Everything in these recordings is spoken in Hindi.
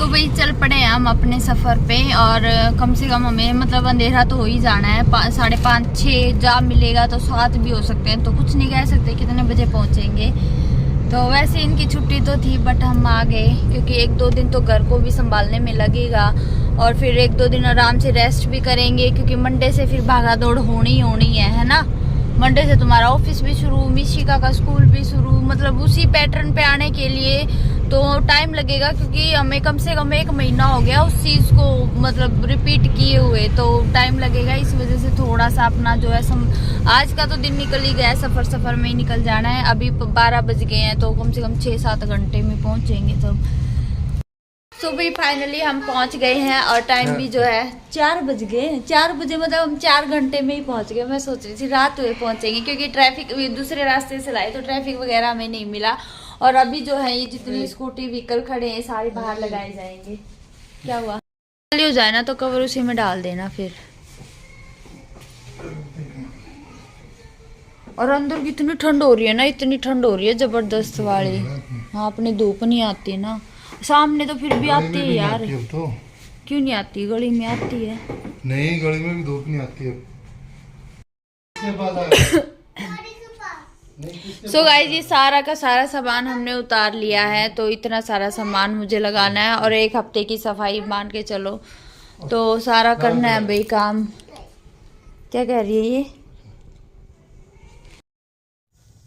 तो भाई चल पड़े हैं हम अपने सफ़र पे। और कम से कम हमें मतलब अंधेरा तो हो ही जाना है, 5:30 6 जा मिलेगा तो 7 भी हो सकते हैं, तो कुछ नहीं कह सकते कितने बजे पहुंचेंगे। तो वैसे इनकी छुट्टी तो थी बट हम आ गए, क्योंकि 1-2 दिन तो घर को भी संभालने में लगेगा और फिर 1-2 दिन आराम से रेस्ट भी करेंगे, क्योंकि मंडे से फिर भागा दौड़ होनी है ना। मंडे से तुम्हारा ऑफिस भी शुरू, मिशिका का स्कूल भी शुरू, मतलब उसी पैटर्न पे आने के लिए तो टाइम लगेगा, क्योंकि हमें कम से कम 1 महीना हो गया उस चीज़ को मतलब रिपीट किए हुए, तो टाइम लगेगा। इस वजह से थोड़ा सा अपना जो है आज का तो दिन निकल ही गया है, सफ़र में ही निकल जाना है। अभी 12 बज गए हैं, तो कम से कम 6-7 घंटे में पहुँचेंगे। तो भाई फाइनली हम पहुंच गए हैं और टाइम भी जो है 4 बज गए। 4 बजे मतलब हम 4 घंटे में ही पहुंच गए। मैं सोच रही थी रात हुए पहुंचेंगे, क्योंकि ट्रैफिक दूसरे रास्ते से लाए तो ट्रैफिक वगैरह हमें नहीं मिला। और अभी जो है ये जितनी स्कूटी व्हीकल खड़े हैं सारे बाहर लगाए जाएंगे। क्या हुआ, खाली हो जाए ना तो कवर उसी में डाल देना फिर। और अंदर कितनी ठंड हो रही है ना, इतनी ठंड हो रही है जबरदस्त वाली। हाँ, अपनी धूप नहीं आती ना, सामने तो फिर भी आती है यार। तो क्यों नहीं आती, गली में आती है। नहीं, गली में भी धूप नहीं आती है। सो गाइस, ये सारा का सारा सामान हमने उतार लिया है, तो इतना सारा सामान मुझे लगाना है और 1 हफ्ते की सफाई मान के चलो, तो सारा करना है भाई काम। क्या कह रही है ये?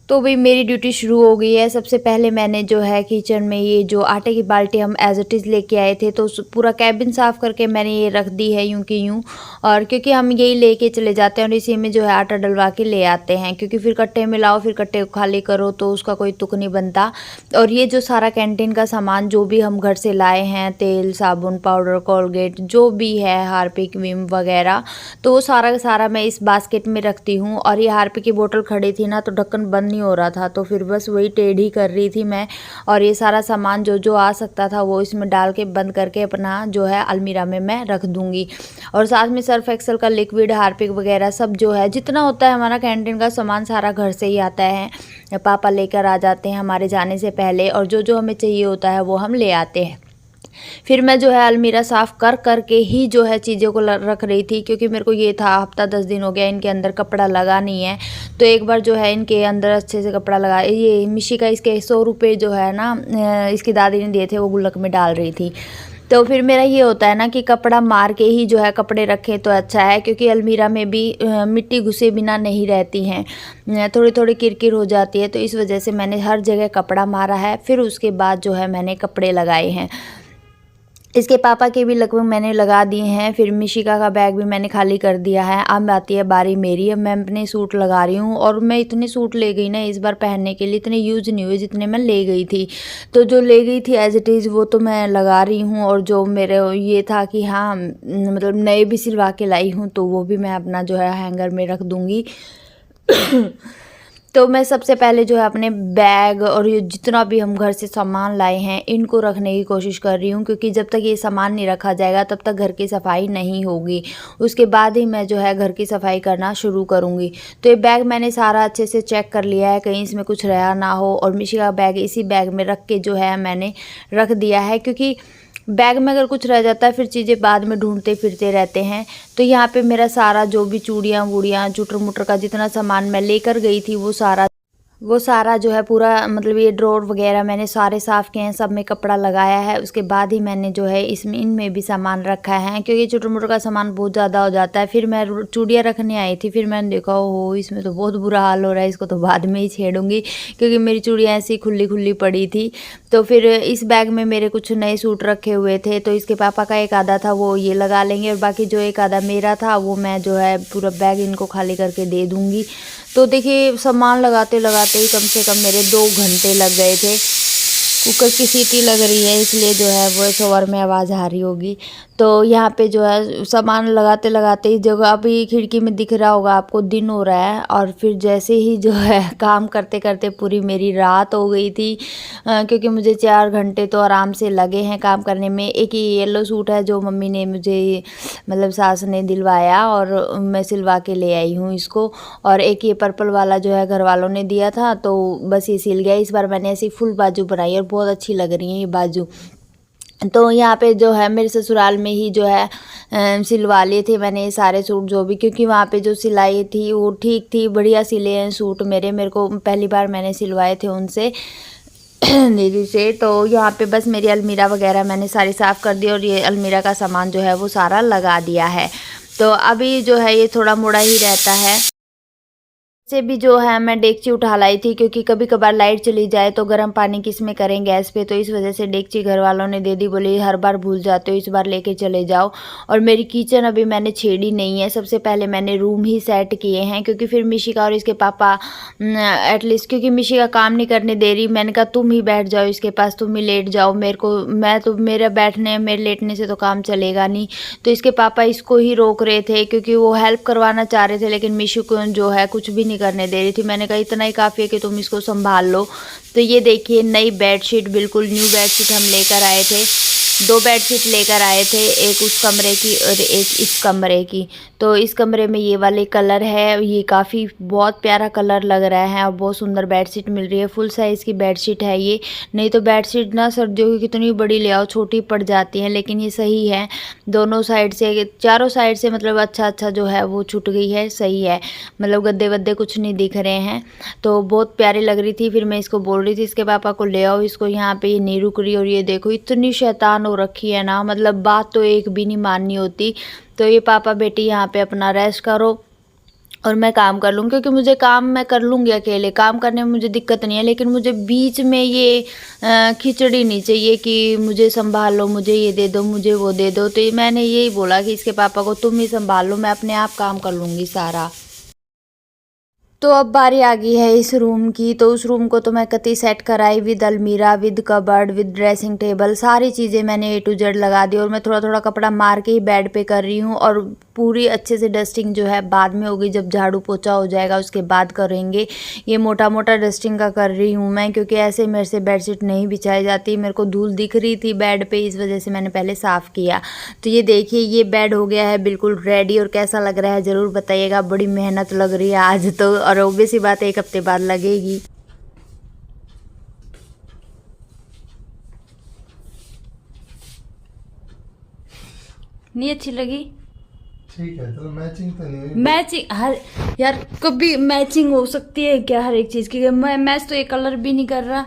तो भाई मेरी ड्यूटी शुरू हो गई है। सबसे पहले मैंने जो है किचन में ये जो आटे की बाल्टी हम एज इट इज़ लेके आए थे, तो पूरा कैबिन साफ़ करके मैंने ये रख दी है यूं कि यूं। और क्योंकि हम यही लेके चले जाते हैं और इसी में जो है आटा डलवा के ले आते हैं, क्योंकि फिर कट्टे में लाओ फिर कट्टे को खाली करो तो उसका कोई तुक नहीं बनता। और ये जो सारा कैंटीन का सामान जो भी हम घर से लाए हैं, तेल, साबुन, पाउडर, कोलगेट, जो भी है, हार्पिक, विम वगैरह, तो वो सारा का सारा मैं इस बास्केट में रखती हूँ। और ये हार्पिक की बोतल खड़ी थी ना, तो ढक्कन बंद हो रहा था, तो फिर बस वही टेढ़ी कर रही थी मैं। और ये सारा सामान जो जो आ सकता था वो इसमें डाल के बंद करके अपना जो है अलमीरा में मैं रख दूंगी। और साथ में सर्फ एक्सेल का लिक्विड, हार्पिक वगैरह सब जो है जितना होता है हमारा कैंटीन का सामान सारा घर से ही आता है। पापा लेकर आ जाते हैं हमारे जाने से पहले, और जो जो हमें चाहिए होता है वो हम ले आते हैं। फिर मैं जो है अलमीरा साफ़ कर करके ही जो है चीज़ों को रख रही थी, क्योंकि मेरे को ये था हफ्ता 10 दिन हो गया इनके अंदर कपड़ा लगा नहीं है, तो एक बार जो है इनके अंदर अच्छे से कपड़ा लगा। ये मिशी का इसके 100 रुपये जो है ना इसकी दादी ने दिए थे, वो गुल्लक में डाल रही थी। तो फिर मेरा ये होता है ना कि कपड़ा मार के ही जो है कपड़े रखें तो अच्छा है, क्योंकि अलमीरा में भी मिट्टी घुसे बिना नहीं रहती हैं, थोड़ी थोड़ी किरकिर हो जाती है, तो इस वजह से मैंने हर जगह कपड़ा मारा है। फिर उसके बाद जो है मैंने कपड़े लगाए हैं। इसके पापा के भी लगभग मैंने लगा दिए हैं। फिर मिशिका का बैग भी मैंने खाली कर दिया है। अब आती है बारी मेरी। अब मैं अपने सूट लगा रही हूँ, और मैं इतने सूट ले गई ना इस बार पहनने के लिए, इतने यूज़ नहीं हुए जितने मैं ले गई थी। तो जो ले गई थी एज इट इज़ वो तो मैं लगा रही हूँ, और जो मेरे ये था कि हाँ मतलब नए भी सिलवा के लाई हूँ, तो वो भी मैं अपना जो है हैंगर में रख दूँगी। तो मैं सबसे पहले जो है अपने बैग और ये जितना भी हम घर से सामान लाए हैं इनको रखने की कोशिश कर रही हूँ, क्योंकि जब तक ये सामान नहीं रखा जाएगा तब तक घर की सफाई नहीं होगी। उसके बाद ही मैं जो है घर की सफाई करना शुरू करूँगी। तो ये बैग मैंने सारा अच्छे से चेक कर लिया है, कहीं इसमें कुछ रहा ना हो। और मिशी का बैग इसी बैग में रख के जो है मैंने रख दिया है, क्योंकि बैग में अगर कुछ रह जाता है फिर चीज़ें बाद में ढूंढते फिरते रहते हैं। तो यहाँ पे मेरा सारा जो भी चूड़ियाँ वूड़ियाँ चुटर मुटर का जितना सामान मैं लेकर गई थी वो सारा जो है पूरा मतलब ये ड्रॉर वगैरह मैंने सारे साफ़ किए हैं, सब में कपड़ा लगाया है। उसके बाद ही मैंने जो है इसमें इनमें भी सामान रखा है, क्योंकि चुटर मुटर का सामान बहुत ज़्यादा हो जाता है। फिर मैं चूड़ियाँ रखने आई थी, फिर मैंने देखा हो इसमें तो बहुत बुरा हाल हो रहा है, इसको तो बाद में ही छेड़ूंगी, क्योंकि मेरी चूड़ियाँ ऐसी खुली खुली पड़ी थी। तो फिर इस बैग में मेरे कुछ नए सूट रखे हुए थे, तो इसके पापा का एक आधा था वो ये लगा लेंगे, और बाकी जो एक आधा मेरा था वो मैं जो है पूरा बैग इनको खाली करके दे दूँगी। तो देखिए सामान लगाते लगाते ही कम से कम मेरे 2 घंटे लग गए थे। कुकर की सीटी लग रही है इसलिए जो है वॉइस ओवर में आवाज़ आ रही होगी। तो यहाँ पे जो है सामान लगाते लगाते ही जगह अभी खिड़की में दिख रहा होगा आपको दिन हो रहा है, और फिर जैसे ही जो है काम करते करते पूरी मेरी रात हो गई थी, क्योंकि मुझे 4 घंटे तो आराम से लगे हैं काम करने में। एक ये येलो सूट है जो मम्मी ने मुझे मतलब सास ने दिलवाया और मैं सिलवा के ले आई हूँ इसको, और एक ये पर्पल वाला जो है घर वालों ने दिया था, तो बस ये सिल गया। इस बार मैंने ऐसी फुल बाजू बनाई और बहुत अच्छी लग रही है ये बाजू। तो यहाँ पे जो है मेरे ससुराल में ही जो है सिलवा लिए थे मैंने ये सारे सूट जो भी, क्योंकि वहाँ पे जो सिलाई थी वो ठीक थी, बढ़िया सिले हैं सूट मेरे को पहली बार मैंने सिलवाए थे उनसे दीदी से। तो यहाँ पे बस मेरी अलमीरा वगैरह मैंने सारी साफ़ कर दी और ये अलमीरा का सामान जो है वो सारा लगा दिया है। तो अभी जो है ये थोड़ा मोड़ा ही रहता है। से भी जो है मैं डेगची उठा लाई थी, क्योंकि कभी कभार लाइट चली जाए तो गर्म पानी किस में करें गैस पे, तो इस वजह से डेगची घर वालों ने दे दी, बोली हर बार भूल जाते हो इस बार लेके चले जाओ। और मेरी किचन अभी मैंने छेड़ी नहीं है, सबसे पहले मैंने रूम ही सेट किए हैं, क्योंकि फिर मिशिका और इसके पापा एटलीस्ट, क्योंकि मिशिका काम नहीं करने दे रही, मैंने कहा तुम ही बैठ जाओ इसके पास, तुम ही लेट जाओ, मेरा बैठने मेरे लेटने से तो काम चलेगा नहीं। तो इसके पापा इसको ही रोक रहे थे, क्योंकि वो हेल्प करवाना चाह रहे थे, लेकिन मिशु को जो है कुछ भी करने दे रही थी। मैंने कहा इतना ही काफ़ी है कि तुम इसको संभाल लो। तो ये देखिए नई बेडशीट, बिल्कुल न्यू बेडशीट हम लेकर आए थे। 2 बेडशीट लेकर आए थे, एक उस कमरे की और एक इस कमरे की। तो इस कमरे में ये वाले कलर है, ये काफ़ी बहुत प्यारा कलर लग रहा है और बहुत सुंदर बेडशीट मिल रही है। फुल साइज़ की बेडशीट है ये, नहीं तो बेडशीट ना सर्दियों की कितनी बड़ी ले आओ छोटी पड़ जाती है, लेकिन ये सही है। दोनों साइड से, चारों साइड से मतलब अच्छा जो है वो छूट गई है, सही है, मतलब गद्दे वद्दे कुछ नहीं दिख रहे हैं। तो बहुत प्यारी लग रही थी। फिर मैं इसको बोल रही थी इसके पापा को ले आओ इसको यहाँ पे, ये नहीं रुक रही। और ये देखो इतनी शैतान हो रखी है ना, मतलब बात तो एक भी नहीं माननी होती। तो ये पापा बेटी यहाँ पे अपना रेस्ट करो और मैं काम कर लूँ, क्योंकि मुझे काम मैं कर लूँगी अकेले, काम करने में मुझे दिक्कत नहीं है, लेकिन मुझे बीच में ये खिचड़ी नहीं चाहिए कि मुझे संभाल लो, मुझे ये दे दो, मुझे वो दे दो। तो मैंने यही बोला कि इसके पापा को तुम ही संभाल लो, मैं अपने आप काम कर लूँगी सारा। तो अब बारी आ गई है इस रूम की। तो उस रूम को तो मैं कति सेट कराई, विद अलमीरा, with cupboard, with dressing table, सारी चीज़ें मैंने A to Z लगा दी। और मैं थोड़ा थोड़ा कपड़ा मार के ही बेड पे कर रही हूँ, और पूरी अच्छे से डस्टिंग जो है बाद में होगी, जब झाड़ू पोछा हो जाएगा उसके बाद करेंगे। ये मोटा मोटा डस्टिंग का कर रही हूँ मैं, क्योंकि ऐसे मेरे से बेडशीट नहीं बिछाई जाती। मेरे को धूल दिख रही थी बेड पे, इस वजह से मैंने पहले साफ़ किया। तो ये देखिए ये बेड हो गया है बिल्कुल रेडी, और कैसा लग रहा है ज़रूर बताइएगा। बड़ी मेहनत लग रही है आज तो, और ऑब्वियस सी बात 1 हफ्ते बाद लगेगी। नहीं अच्छी लगी? ठीक है, चलो मैचिंग तो नहीं हुई। मैचिंग हर यार कभी मैचिंग हो सकती है क्या हर एक चीज़ की? मैच तो ये कलर भी नहीं कर रहा।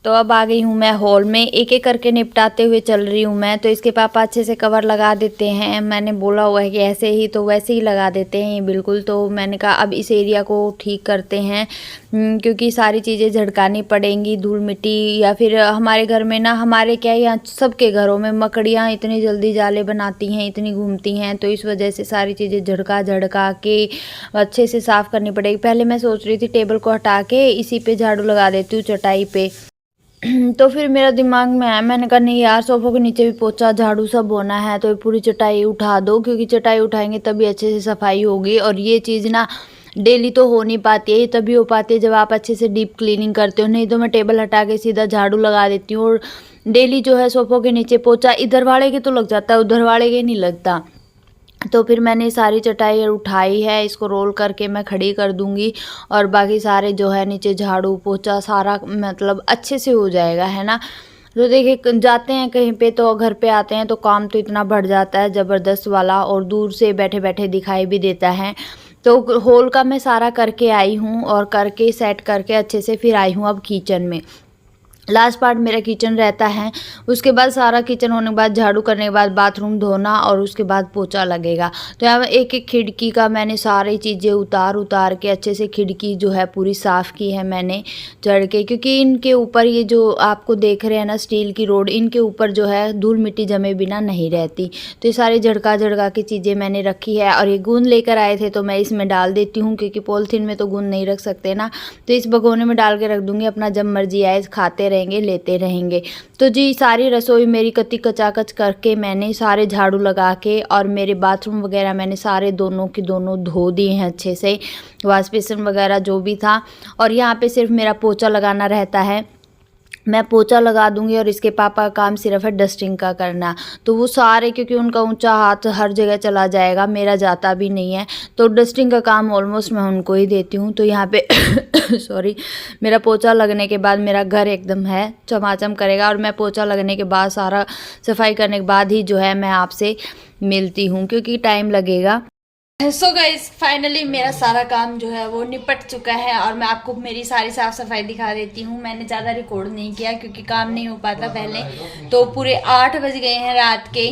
तो अब आ गई हूँ मैं हॉल में, एक एक करके निपटाते हुए चल रही हूँ मैं। तो इसके पापा अच्छे से कवर लगा देते हैं, मैंने बोला हुआ है कि ऐसे ही, तो वैसे ही लगा देते हैं ये बिल्कुल। तो मैंने कहा अब इस एरिया को ठीक करते हैं, क्योंकि सारी चीज़ें झड़कानी पड़ेंगी, धूल मिट्टी। या फिर हमारे घर में ना, हमारे क्या यहाँ सबके घरों में मकड़ियाँ इतनी जल्दी जाले बनाती हैं, इतनी घूमती हैं, तो इस वजह से सारी चीज़ें झड़का के अच्छे से साफ़ करनी पड़ेगी। पहले मैं सोच रही थी टेबल को हटा के इसी पे झाड़ू लगा देती हूँ, चटाई पे। तो फिर मेरा दिमाग में आया, मैंने कहा नहीं यार, सोफों के नीचे भी पोछा झाड़ू सब होना है, तो पूरी चटाई उठा दो, क्योंकि चटाई उठाएंगे तभी अच्छे से सफाई होगी। और ये चीज़ ना डेली तो हो नहीं पाती है, ये तभी हो पाती है जब आप अच्छे से डीप क्लीनिंग करते हो। नहीं तो मैं टेबल हटा के सीधा झाड़ू लगा देती हूँ, और डेली जो है सोफों के नीचे पोछा इधर वाले के तो लग जाता है, उधर वाले के नहीं लगता। तो फिर मैंने सारी चटाई उठाई है, इसको रोल करके मैं खड़ी कर दूंगी, और बाकी सारे जो है नीचे झाड़ू पोछा सारा मतलब अच्छे से हो जाएगा, है ना। तो देखिए जाते हैं कहीं पे तो घर पे आते हैं तो काम तो इतना बढ़ जाता है ज़बरदस्त वाला, और दूर से बैठे बैठे दिखाई भी देता है। तो हॉल का मैं सारा करके आई हूँ, और करके सेट करके अच्छे से फिर आई हूँ अब किचन में। लास्ट पार्ट मेरा किचन रहता है, उसके बाद सारा किचन होने के बाद झाड़ू करने के बाद बाथरूम धोना, और उसके बाद पोछा लगेगा। तो यहाँ एक एक खिड़की का मैंने सारी चीज़ें उतार के अच्छे से खिड़की जो है पूरी साफ़ की है मैंने चढ़ के, क्योंकि इनके ऊपर ये जो आपको देख रहे हैं ना स्टील की रोड, इनके ऊपर जो है धूल मिट्टी जमे बिना नहीं रहती। तो ये सारी झड़का की चीज़ें मैंने रखी है, और ये गूंद लेकर आए थे तो मैं इसमें डाल देती हूँ, क्योंकि पॉलीथीन में तो गूंद नहीं रख सकते ना। तो इस भगोने में डाल के रख दूँगी, अपना जब मर्जी आए खाते लेते रहेंगे। तो जी सारी रसोई मेरी कति कचाकच करके मैंने सारे झाड़ू लगा के, और मेरे बाथरूम वगैरह मैंने सारे दोनों के दोनों धो दिए हैं अच्छे से, वॉश बेसिन वगैरह जो भी था। और यहाँ पे सिर्फ मेरा पोछा लगाना रहता है। मैं पोछा लगा दूंगी और इसके पापा का काम सिर्फ है डस्टिंग का करना। तो वो सारे, क्योंकि उनका ऊंचा हाथ हर जगह चला जाएगा, मेरा जाता भी नहीं है, तो डस्टिंग का काम ऑलमोस्ट मैं उनको ही देती हूँ। तो यहाँ पे सॉरी, मेरा पोछा लगने के बाद मेरा घर एकदम है चमाचम करेगा, और मैं पोछा लगने के बाद सारा सफाई करने के बाद ही जो है मैं आपसे मिलती हूँ, क्योंकि टाइम लगेगा। सो गाइस, फाइनली मेरा सारा काम जो है वो निपट चुका है, और मैं आपको मेरी सारी साफ सफाई दिखा देती हूँ। मैंने ज़्यादा रिकॉर्ड नहीं किया क्योंकि काम नहीं हो पाता पहले। तो पूरे 8 बज गए हैं रात के।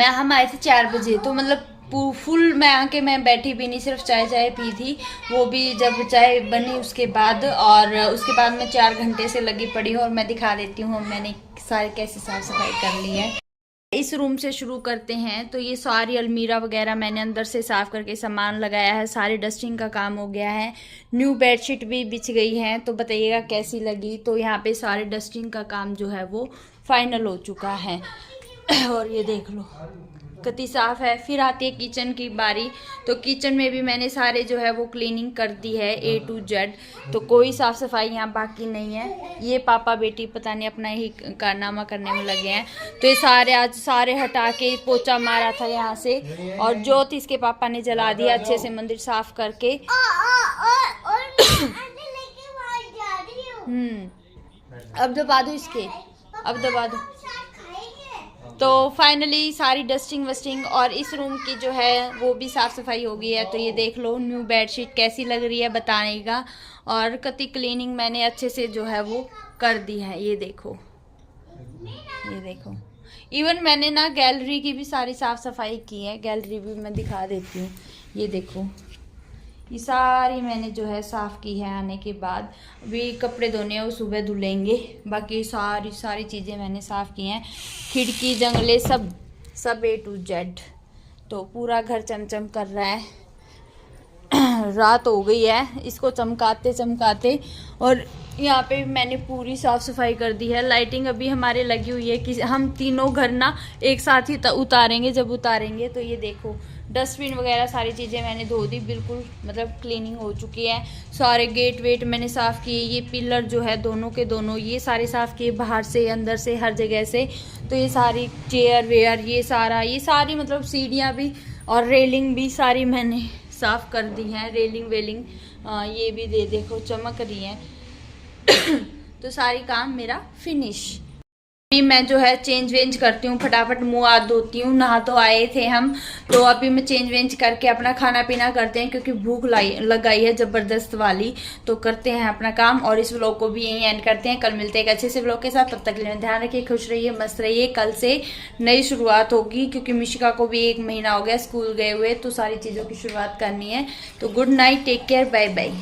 हम आए थे 4 बजे, तो मतलब फुल मैं आके मैं बैठी भी नहीं, सिर्फ चाय पी थी, वो भी जब चाय बनी उसके बाद। और उसके बाद मैं 4 घंटे से लगी पड़ी हूँ, और मैं दिखा देती हूँ मैंने सारे कैसे साफ सफाई कर ली है। इस रूम से शुरू करते हैं। तो ये सारी अलमीरा वगैरह मैंने अंदर से साफ करके सामान लगाया है, सारी डस्टिंग का काम हो गया है, न्यू बेडशीट भी बिछ गई है। तो बताइएगा कैसी लगी। तो यहाँ पे सारे डस्टिंग का काम जो है वो फाइनल हो चुका है। और ये देख लो कितनी साफ है। फिर आती है किचन की बारी। तो किचन में भी मैंने सारे जो है वो क्लीनिंग कर दी है A to Z। तो कोई साफ सफाई यहाँ बाकी नहीं है। ये पापा बेटी पता नहीं अपना ही कारनामा करने में लगे हैं। तो ये सारे आज सारे हटा के पोछा मारा था यहाँ से, और ज्योत इसके पापा ने जला दिया अच्छे से मंदिर साफ करके। अब दबा दो इसके, अब दबा दो। तो फाइनली सारी डस्टिंग वस्टिंग और इस रूम की जो है वो भी साफ़ सफाई हो गई है। तो ये देख लो न्यू बेडशीट कैसी लग रही है बतानेगा। और कति क्लीनिंग मैंने अच्छे से जो है वो कर दी है। ये देखो, ये देखो। इवन मैंने ना गैलरी की भी सारी साफ़ सफाई की है। गैलरी भी मैं दिखा देती हूँ। ये देखो, ये सारी मैंने जो है साफ़ की है आने के बाद। अभी कपड़े धोने हैं, वो सुबह धुलेंगे। बाकी सारी चीज़ें मैंने साफ़ की हैं, खिड़की जंगले सब A to Z। तो पूरा घर चमचम कर रहा है। रात हो गई है इसको चमकाते चमकाते। और यहाँ पे मैंने पूरी साफ़ सफाई कर दी है। लाइटिंग अभी हमारे लगी हुई है कि हम तीनों घर ना एक साथ ही उतारेंगे। जब उतारेंगे तो ये देखो डस्टबिन वगैरह सारी चीज़ें मैंने धो दी, बिल्कुल मतलब क्लीनिंग हो चुकी है। सारे गेट वेट मैंने साफ़ किए। ये पिलर जो है दोनों के दोनों ये सारे साफ़ किए, बाहर से अंदर से हर जगह से। तो ये सारी चेयर वेयर ये सारी मतलब सीढ़ियाँ भी और रेलिंग भी सारी मैंने साफ़ कर दी हैं। रेलिंग वेलिंग ये भी देखो चमक रही है। तो सारी काम मेरा फिनिश। अभी मैं जो है चेंज वेंज करती हूँ, फटाफट मुँह हाथ धोती हूँ। नहा तो आए थे हम, तो अभी मैं चेंज वेंज करके अपना खाना पीना करते हैं, क्योंकि भूख लगाई है ज़बरदस्त वाली। तो करते हैं अपना काम, और इस व्लॉग को भी यहीं एंड करते हैं। कल मिलते हैं एक अच्छे से व्लॉग के साथ। तब तक के लिए ध्यान रखिए, खुश रहिए, मस्त रहिए। कल से नई शुरुआत होगी, क्योंकि मिशिका को भी 1 महीना हो गया स्कूल गए हुए, तो सारी चीज़ों की शुरुआत करनी है। तो good night, take care, bye bye.